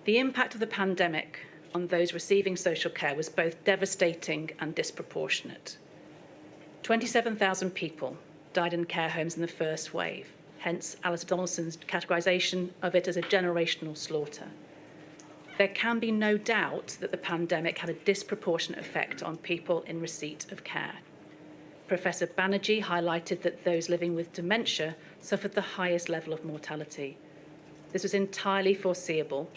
The impact of the pandemic on those receiving social care was both devastating and disproportionate. 27,000 people died in care homes in the first wave, hence Alistair Donaldson's categorisation of it as a generational slaughter. There can be no doubt that the pandemic had a disproportionate effect on people in receipt of care. Professor Banerjee highlighted that those living with dementia suffered the highest level of mortality. This was entirely foreseeable,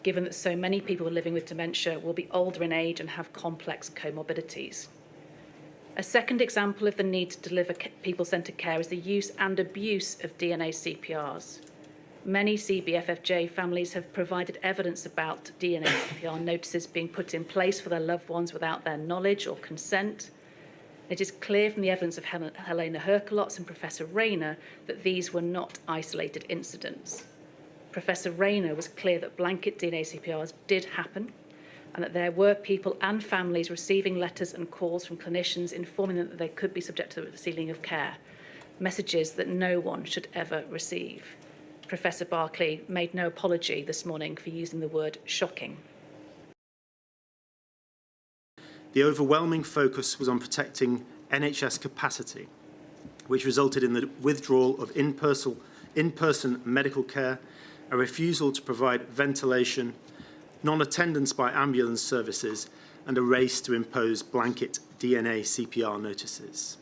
given that so many people living with dementia will be older in age and have complex comorbidities. A second example of the need to deliver people-centred care is the use and abuse of DNA CPRs. Many CBFFJ families have provided evidence about DNA CPR notices being put in place for their loved ones without their knowledge or consent. It is clear from the evidence of Helena Herkelotz and Professor Rayner that these were not isolated incidents. Professor Rayner was clear that blanket DNA CPRs did happen and that there were people and families receiving letters and calls from clinicians informing them that they could be subject to the ceiling of care, messages that no one should ever receive. Professor Barclay made no apology this morning for using the word shocking. The overwhelming focus was on protecting NHS capacity, which resulted in the withdrawal of in-person medical care, a refusal to provide ventilation, non-attendance by ambulance services, and a race to impose blanket DNA CPR notices.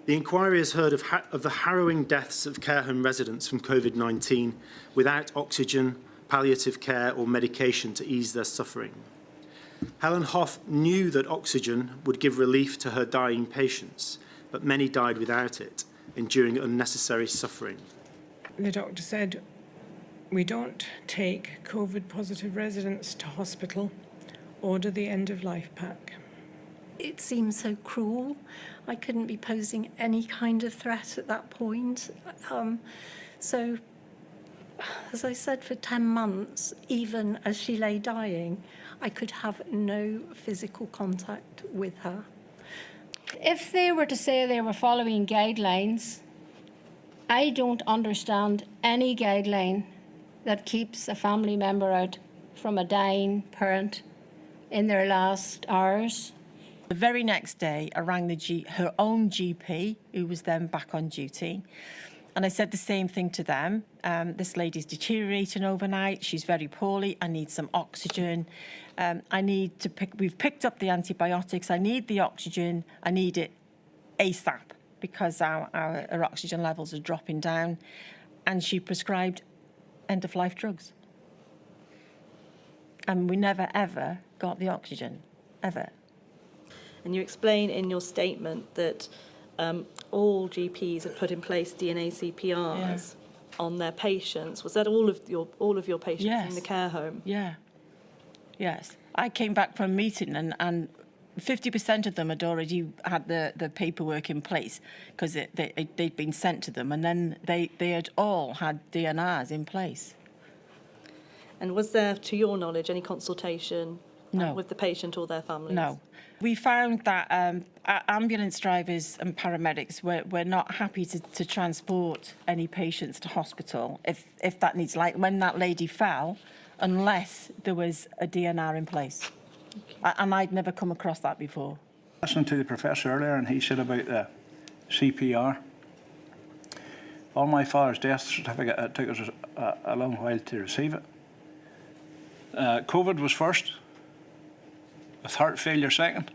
The inquiry has heard of the harrowing deaths of care home residents from COVID-19 without oxygen, palliative care or medication to ease their suffering. Helen Hoff knew that oxygen would give relief to her dying patients, but many died without it, enduring unnecessary suffering. The doctor said, "We don't take COVID-positive residents to hospital. Order the end-of-life pack." It seems so cruel. I couldn't be posing any kind of threat at that point. So, as I said, for 10 months, even as she lay dying, I could have no physical contact with her. If they were to say they were following guidelines, I don't understand any guideline that keeps a family member out from a dying parent in their last hours. The very next day, I rang her own GP, who was then back on duty, and I said the same thing to them. This lady's deteriorating overnight. She's very poorly. I need some oxygen. We've picked up the antibiotics. I need the oxygen. I need it ASAP because our oxygen levels are dropping down. And she prescribed end-of-life drugs. And we never, ever got the oxygen, ever. And you explain in your statement that all GPs have put in place DNA CPRs on their patients. Was that all of your patients in the care home? Yeah. Yes. I came back from a meeting and 50% of them had already had the paperwork in place because they'd been sent to them, and then they had all had DNRs in place. And was there, to your knowledge, any consultation with the patient or their families? No. We found that ambulance drivers and paramedics were not happy to transport any patients to hospital if that needs, like when that lady fell, unless there was a DNR in place. Okay. And I'd never come across that before. I listened to the professor earlier and he said about the CPR. On my father's death certificate, it took us a long while to receive it. COVID was first, with heart failure second.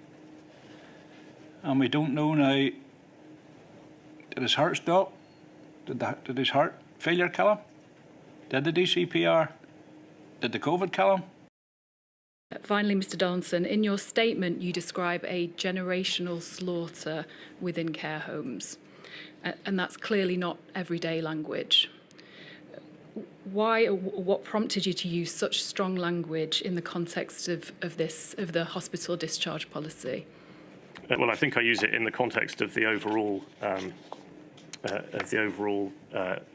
And we don't know now, did his heart stop? Did his heart failure kill him? Did the DCPR? Did the COVID kill him? Finally, Mr. Donaldson, in your statement you describe a generational slaughter within care homes, and that's clearly not everyday language. Why, or what prompted you to use such strong language in the context of the hospital discharge policy? Well, I think I use it in the context of the overall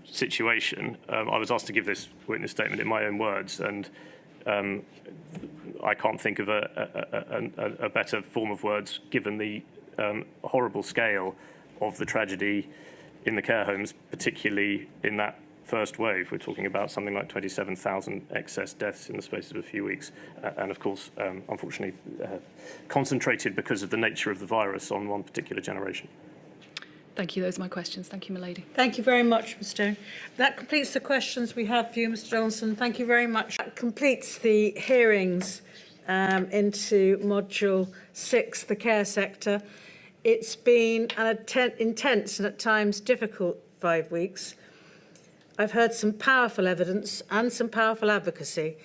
situation. I was asked to give this witness statement in my own words, and I can't think of a better form of words given the horrible scale of the tragedy in the care homes, particularly in that first wave, we're talking about something like 27,000 excess deaths in the space of a few weeks. And of course, unfortunately, concentrated because of the nature of the virus on one particular generation. Thank you. Those are my questions. Thank you, milady. Thank you very much, Ms Stone. That completes the questions we have for you, Mr Johnson. Thank you very much. That completes the hearings into Module 6, the care sector. It's been an intense and at times difficult 5 weeks. I've heard some powerful evidence and some powerful advocacy,